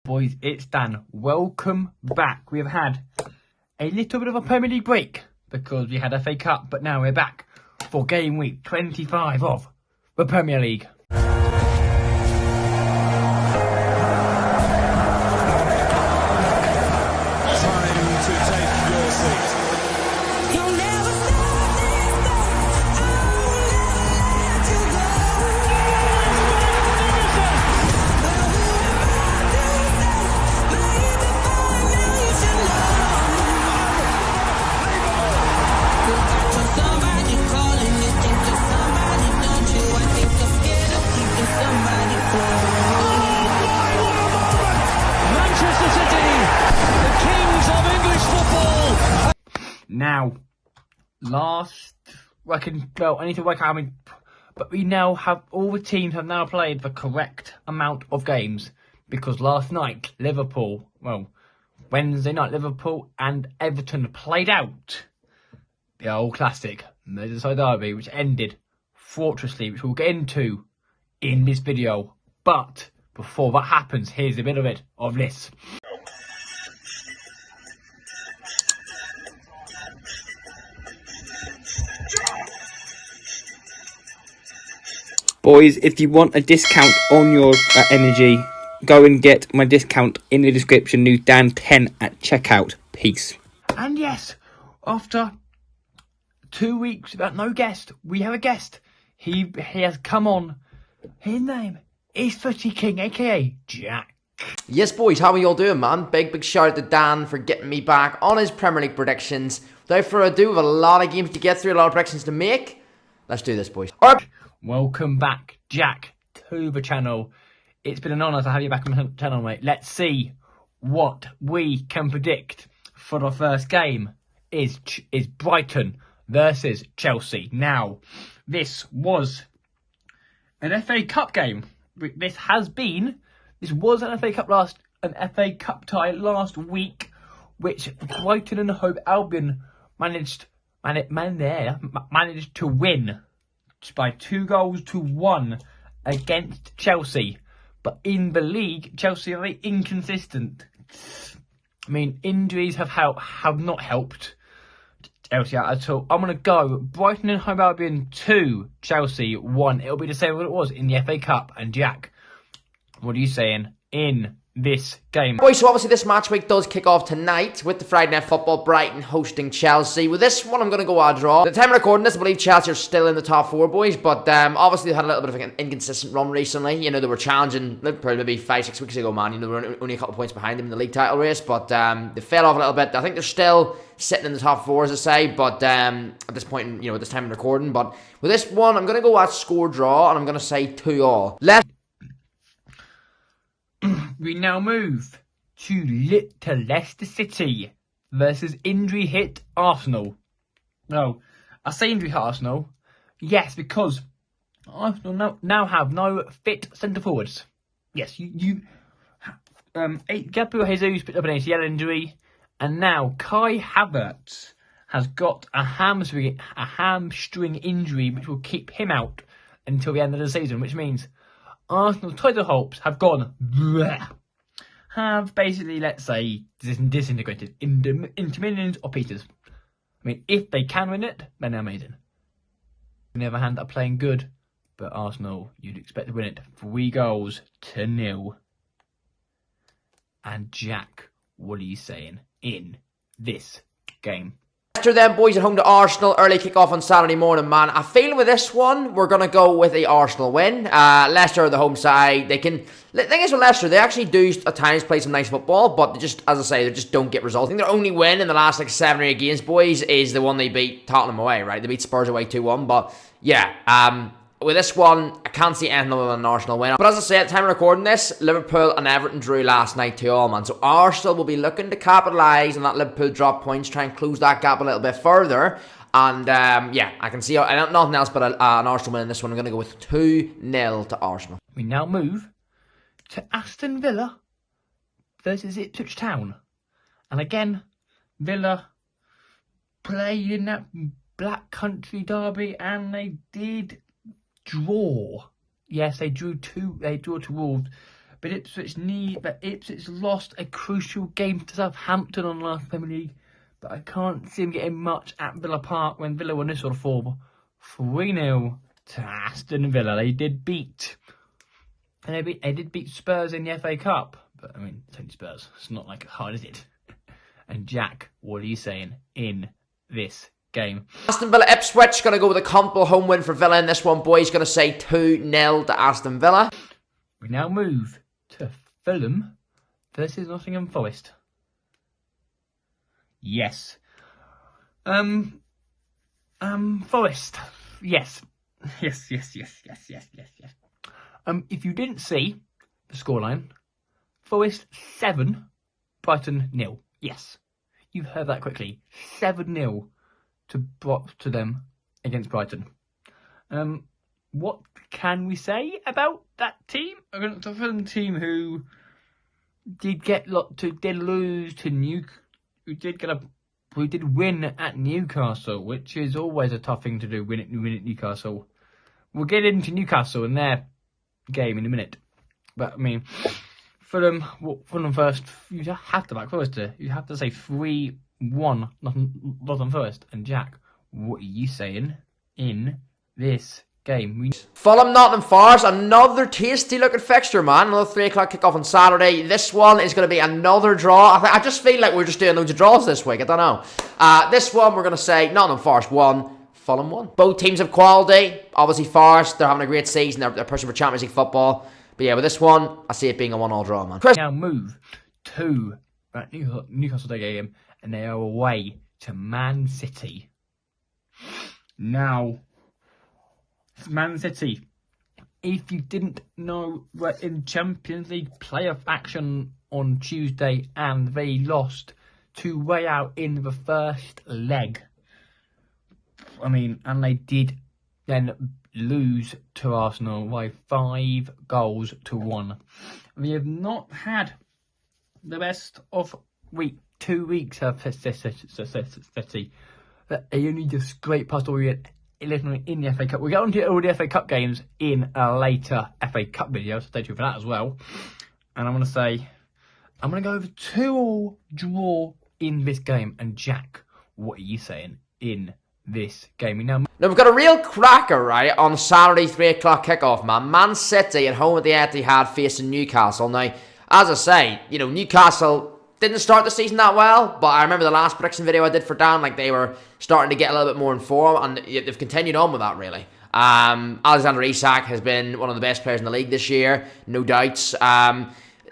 Boys, it's Dan. Welcome back. We have had a little bit of a Premier League break because we had FA Cup, but now we're back for game week 25 of the Premier League. Now, I need to work out how many, but we now have, all the teams have now played the correct amount of games, because last night, Wednesday night, Liverpool and Everton played out the old classic, Merseyside derby, which ended fortresslessly, which we'll get into in this video. But before that happens, here's a bit of this. Boys, if you want a discount on your energy, go and get my discount in the description. New Dan 10 at checkout. Peace. And yes, after 2 weeks without no guest, we have a guest. He has come on. His name is Footy King, aka Jack. Yes, boys, how are you all doing, man? Big shout out to Dan for getting me back on his Premier League predictions. Without further ado, we have a lot of games to get through, a lot of predictions to make. Let's do this, boys. All right. Welcome back, Jack, to the channel. It's been an honour to have you back on the channel, mate. Let's see what we can predict for the first game. Is Brighton versus Chelsea. Now, this was an FA Cup game. This was an FA Cup tie last week, which Brighton and Hove Albion managed to win by 2-1 against Chelsea. But in the league, Chelsea are very inconsistent. I mean, injuries have not helped Chelsea out at all. I'm going to go Brighton and Hove Albion 2, Chelsea 1. It'll be the same what it was in the FA Cup. And Jack, what are you saying in this game? Boys, so obviously this match week does kick off tonight with the Friday Night Football, Brighton hosting Chelsea. With this one, I'm going to go a draw. The time of recording this, I believe Chelsea are still in the top 4, boys, but obviously they had a little bit of an inconsistent run recently. You know, they were challenging Liverpool maybe 5-6 weeks ago, man. You know, they were only a couple of points behind them in the league title race, but they fell off a little bit. I think they're still sitting in the top 4, as I say, but at this point, at this time of recording. But with this one, I'm going to go at score draw, and I'm going to say 2-2. We now move to Leicester City versus injury hit Arsenal. No, I say injury hit Arsenal. Yes, because Arsenal now have no fit centre forwards. Yes, Gabriel Jesus picked up an ACL injury, and now Kai Havertz has got a hamstring injury, which will keep him out until the end of the season, which means Arsenal's title hopes have basically, let's say, disintegrated into millions of pieces. I mean, if they can win it, then they're amazing. On the other hand, are playing good, but Arsenal, you'd expect to win it 3-0. And Jack, what are you saying in this game? Leicester then, boys, at home to Arsenal. Early kick-off on Saturday morning, man. I feel with this one, we're going to go with a Arsenal win. Leicester are the home side. The thing is with Leicester, they actually do at times play some nice football, but they just, as I say, they just don't get results. I think their only win in the last 7 or 8 games, boys, is the one they beat Tottenham away, right? They beat Spurs away 2-1, but yeah, with this one, I can't see anything other than an Arsenal win. But as I say, at the time of recording this, Liverpool and Everton drew last night 2-2, man. So Arsenal will be looking to capitalise on that Liverpool drop points, try and close that gap a little bit further. And yeah, I can see nothing else but an Arsenal win in this one. I'm going to go with 2-0 to Arsenal. We now move to Aston Villa versus Ipswich Town. And again, Villa played in that Black Country derby and they did draw. Yes, they drew to Wolves, But Ipswich lost a crucial game to Southampton on last Premier League. But I can't see them getting much at Villa Park when Villa won this sort of form. 3-0 to Aston Villa. They did beat Spurs in the FA Cup. But I mean, it's only Spurs. It's not like hard, is it? And Jack, what are you saying in this game? Aston Villa Ipswich, going to go with a comfortable home win for Villa in this one, boys. Going to say 2-0 to Aston Villa. We now move to Fulham versus Nottingham Forest. Yes. Forest. Yes. Yes. If you didn't see the scoreline, Forest 7, Brighton 0. Yes. You've heard that quickly. 7-0 to them against Brighton. What can we say about that team? Against a Fulham team who did lose to we did win at Newcastle, which is always a tough thing to do, win at Newcastle. We'll get into Newcastle and their game in a minute. But, I mean, Fulham first, you have to back Forest. You have to say 3-1, Nottingham Forest. And, Jack, what are you saying in this game? Fulham, Nottingham Forest, another tasty looking fixture, man. Another 3 o'clock kickoff on Saturday. This one is going to be another draw. I just feel like we're just doing loads of draws this week. I don't know. This one, we're going to say Nottingham Forest 1, Fulham 1. Both teams have quality. Obviously, Forest, they're having a great season. They're pushing for Champions League football. But yeah, with this one, I see it being a 1-1 draw, man. Now move to Newcastle Day game, and they are away to Man City. Now, Man City, if you didn't know, were in Champions League playoff action on Tuesday, and they lost to way out in the first leg. I mean, and they did then lose to Arsenal by 5-1. We have not had the best of 2 weeks of City. They only just scraped past all the in the FA Cup. We'll get on to all the FA Cup games in a later FA Cup video, so stay tuned for that as well. And I'm going to go over 2-2 draw in this game. And Jack, what are you saying in this game? Now we've got a real cracker, right, on Saturday 3 o'clock kickoff, man. Man City at home at the Etihad facing Newcastle. Now, as I say, Newcastle didn't start the season that well, but I remember the last prediction video I did for Dan, like they were starting to get a little bit more in form, and they've continued on with that, really. Alexander Isak has been one of the best players in the league this year, no doubts.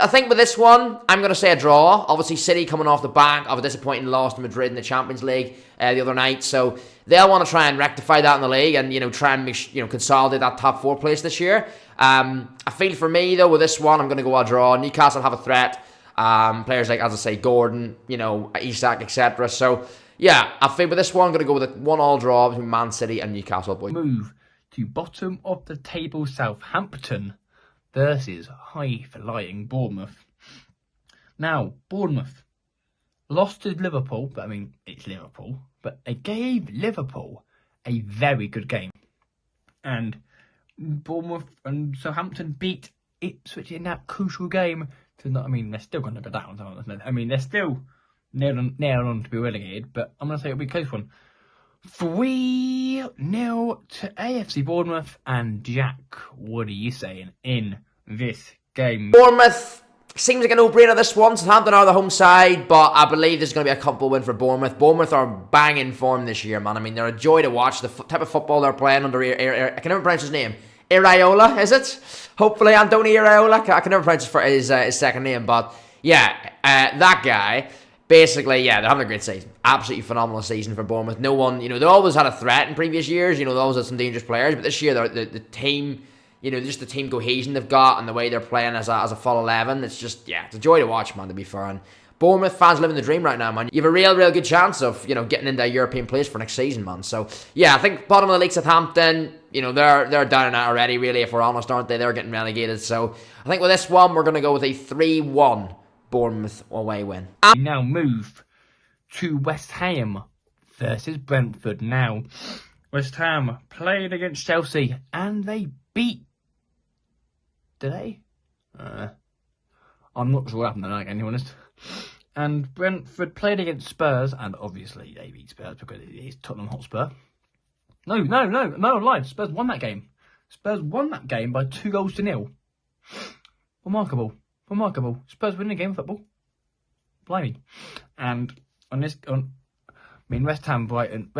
I think with this one, I'm going to say a draw. Obviously, City coming off the back of a disappointing loss to Madrid in the Champions League the other night, so they'll want to try and rectify that in the league and try and consolidate that top 4 place this year. I feel for me though with this one, I'm going to go a draw. Newcastle have a threat. Players like, as I say, Gordon, Isak, etc. So yeah, I feel with this one, I'm going to go with a 1-1 draw between Man City and Newcastle. Boys. Move to bottom of the table Southampton versus high-flying Bournemouth. Now, Bournemouth lost to Liverpool, but I mean, it's Liverpool, but they gave Liverpool a very good game. And Bournemouth and Southampton beat Ipswich in that crucial game. They're still going to go down. I mean, they're still nailed on to be relegated, but I'm going to say it'll be a close one. 3-0 to AFC Bournemouth. And Jack, what are you saying in this game? Bournemouth seems like a no-brainer this one. Southampton are the home side, but I believe there's going to be a comfortable win for Bournemouth. Bournemouth are banging form this year, man. I mean, they're a joy to watch. The type of football they're playing under I can never pronounce his name. Iraola, is it? Hopefully, Andoni Iraola. I can never pronounce his second name, but yeah, that guy. Basically, yeah, they're having a great season. Absolutely phenomenal season for Bournemouth. No one, they always had a threat in previous years. They always had some dangerous players, but this year, the team, just the team cohesion they've got and the way they're playing as a full 11, it's just, yeah, it's a joy to watch, man, to be fair. And Bournemouth fans living the dream right now, man. You have a real good chance of, getting into a European place for next season, man. So, yeah, I think bottom of the league, Southampton, they're down and out already, really, if we're honest, aren't they? They're getting relegated. So, I think with this one, we're going to go with a 3-1 Bournemouth away win. We now move to West Ham versus Brentford. Now, West Ham played against Chelsea, and they beat... Did they? I'm not sure what happened that night, to be honest. And Brentford played against Spurs, and obviously they beat Spurs because it is Tottenham Hotspur. No, I lied. Spurs won that game. Spurs won that game by 2-0. Remarkable. Spurs winning a game of football. Blimey. And West Ham went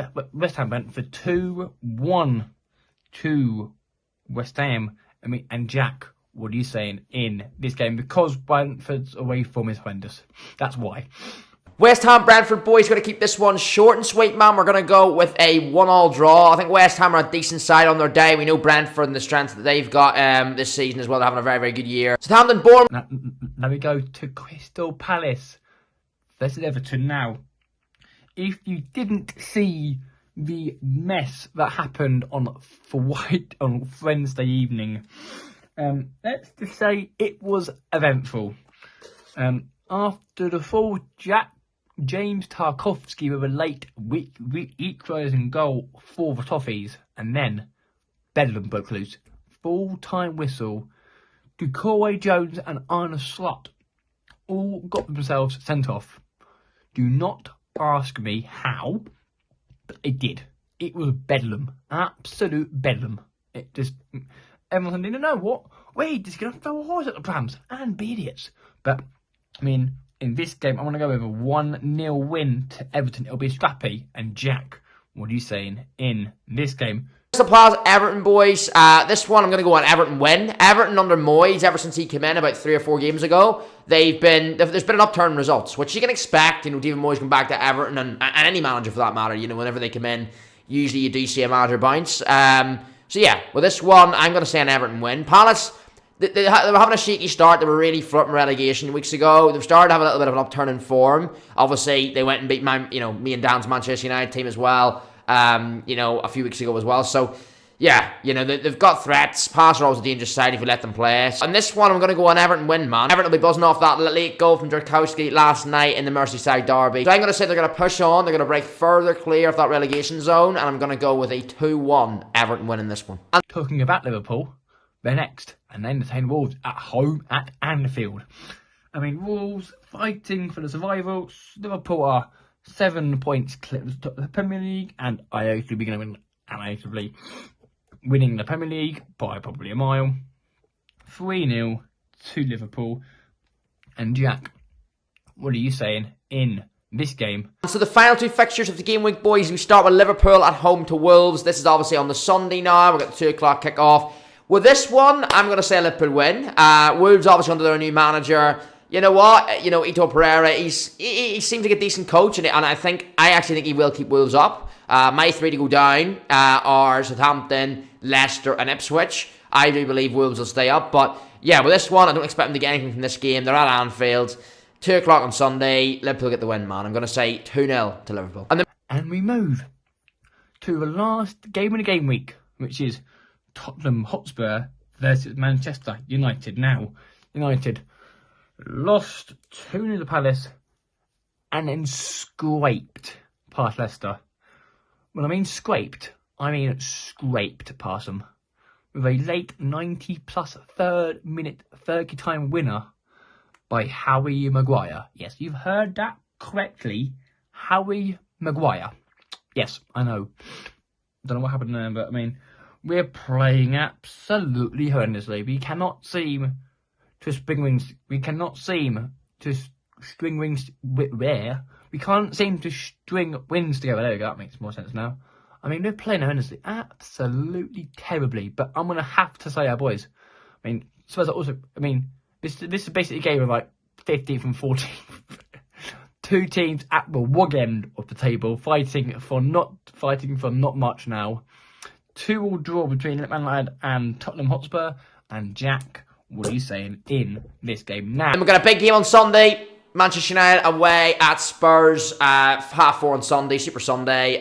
for 2-1 to West Ham. And Jack, what are you saying in this game? Because Brentford's away form is horrendous. That's why. West Ham Brentford, boys, going to keep this one short and sweet, man. We're going to go with a 1-1 draw. I think West Ham are a decent side on their day. We know Brentford and the strength that they've got this season as well. They're having a very, very good year. Southampton, Bournemouth. Now we go to Crystal Palace versus Everton. Now, if you didn't see the mess that happened on Wednesday evening, let's just say it was eventful. After the fall, James Tarkowski with a late equalising goal for the Toffees, and then Bedlam broke loose. Full-time whistle. Ducoy Jones and Arne Slot all got themselves sent off. Do not ask me how, but it did. It was bedlam. Absolute bedlam. It just... Everyone didn't know what. We're just going to throw a horse at the prams and be idiots. But, in this game, I want to go with a 1-0 win to Everton. It'll be scrappy. And Jack, what are you saying in this game? Crystal Palace, Everton, boys. This one, I'm going to go on Everton win. Everton under Moyes, ever since he came in about 3 or 4 games ago, there's been an upturn in results, which you can expect. David Moyes come back to Everton, and any manager for that matter, whenever they come in, usually you do see a manager bounce. So yeah, with this one, I'm going to say an Everton win. Palace, they were having a shaky start. They were really flirting relegation weeks ago. They've started to have a little bit of an upturn in form. Obviously, they went and beat me and Dan's Manchester United team as well. A few weeks ago as well. So yeah, they've got threats. Palace are always a dangerous side if you let them play. And this one, I'm going to go on Everton win, man. Everton will be buzzing off that late goal from Tarkowski last night in the Merseyside derby. So I'm going to say they're going to push on. They're going to break further clear of that relegation zone, and I'm going to go with a 2-1 Everton win in this one. And talking about Liverpool, they're next, and they entertain Wolves at home at Anfield. Wolves fighting for the survival. Liverpool are 7 points clear of the Premier League, and I actually be going to win, and I actually winning the Premier League by probably a mile. 3-0 to Liverpool. And Jack, what are you saying in this game? So the final 2 fixtures of the game week, boys, we start with Liverpool at home to Wolves. This is obviously on the Sunday now. We've got the 2 o'clock kick-off. With this one, I'm going to say Liverpool win. Wolves obviously under their new manager. You know what? Ito Pereira, he seems like a decent coach, and I actually think he will keep Wolves up. My 3 to go down are Southampton, Leicester, and Ipswich. I do believe Wolves will stay up, but yeah, with this one, I don't expect them to get anything from this game. They're at Anfield, 2 o'clock on Sunday. Liverpool get the win, man. I'm going to say 2-0 to Liverpool. And we move to the last game of the game week, which is Tottenham Hotspur versus Manchester United. Now, United lost 2-0 to Palace and then scraped past Leicester. When I mean scraped, I mean scraped past them. With a late 90-plus 3rd minute, 30-time winner by Harry Maguire. Yes, you've heard that correctly. Harry Maguire. Yes, I know. Don't know what happened there, but we're playing absolutely horrendously. We cannot seem to string wings. We can't seem to string wins together. There we go. That makes more sense now. We're playing horrendously, absolutely terribly. But I'm gonna have to say, our boys. Spurs are also. This is basically a game of 15th and 14th. 2 teams at the one end of the table, fighting for not much now. 2-2 draw between Man United and Tottenham Hotspur. And Jack, what are you saying in this game now? And we've got a big game on Sunday. Manchester United away at Spurs, 4:30 on Sunday, Super Sunday.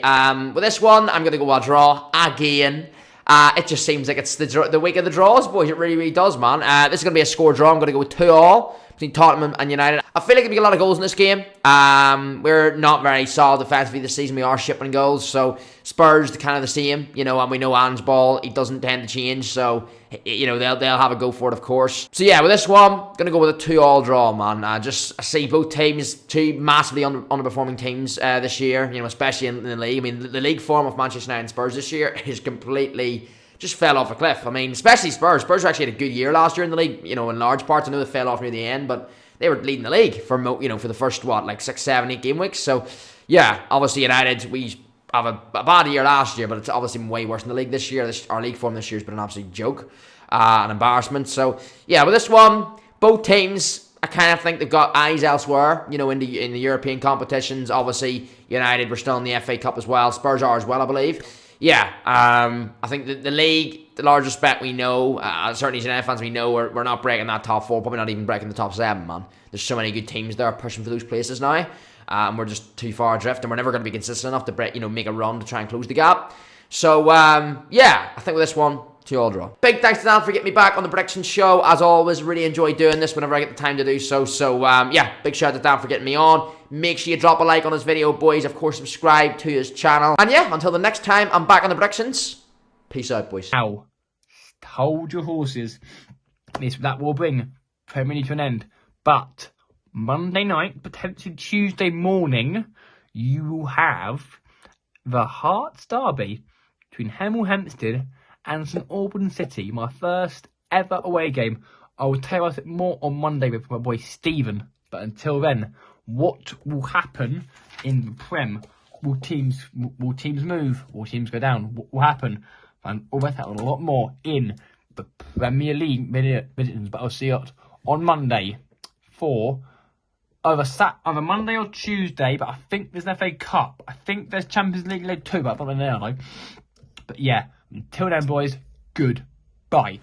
With this one, I'm going to go a draw again. It just seems like it's the week of the draws, boys. It really, really does, man. This is going to be a score draw. I'm going to go with 2-2. between Tottenham and United. I feel like there'll be a lot of goals in this game. We're not very solid defensively this season. We are shipping goals, so Spurs are kind of the same, you know, and we know Ange's ball, he doesn't tend to change, so, you know, they'll have a go for it, of course. So yeah, with this one, gonna go with a 2-2 draw, man. I see both teams, two massively underperforming teams this year, you know, especially in the league. I mean, the league form of Manchester United and Spurs this year is completely just fell off a cliff. I mean, especially Spurs. Spurs actually had a good year last year in the league, you know, in large parts. I know they fell off near the end, but they were leading the league for, you know, for the first, like 6, 7, 8 game weeks. So, yeah, obviously United, we have a bad year last year, but it's obviously been way worse in the league this year. Our league form this year has been an absolute joke, an embarrassment. So, yeah, with this one, both teams, I kind of think they've got eyes elsewhere, you know, in the European competitions. Obviously, United, we're still in the FA Cup as well. Spurs are as well, I believe. Yeah, I think the league, the large respect we know, certainly as United fans we know, we're not breaking that top 4, probably not even breaking the top 7, man. There's so many good teams there pushing for those places now, and we're just too far adrift, and we're never going to be consistent enough to break, you know, make a run to try and close the gap. So, yeah, I think with this one, 2-2 draw. Big thanks to Dan for getting me back on the prediction show. As always, really enjoy doing this whenever I get the time to do so. So, yeah, big shout out to Dan for getting me on. Make sure you drop a like on this video, boys. Of course, subscribe to his channel. And yeah, until the next time, I'm back on the predictions. Peace out, boys. Now, hold your horses. That will bring Premier League to an end. But Monday night, potentially Tuesday morning, you will have the Hearts derby between Hemel Hempstead and St Albans City, my first ever away game. I will tell you about it more on Monday with my boy Stephen. But until then, what will happen in the Prem? Will teams move? Will teams go down? What will happen? And all that and a lot more in the Premier League predictions. But I'll see you on Monday for either Monday or Tuesday. But I think there's an FA Cup. I think there's Champions League League 2, but I don't know. But yeah, until then, boys, goodbye.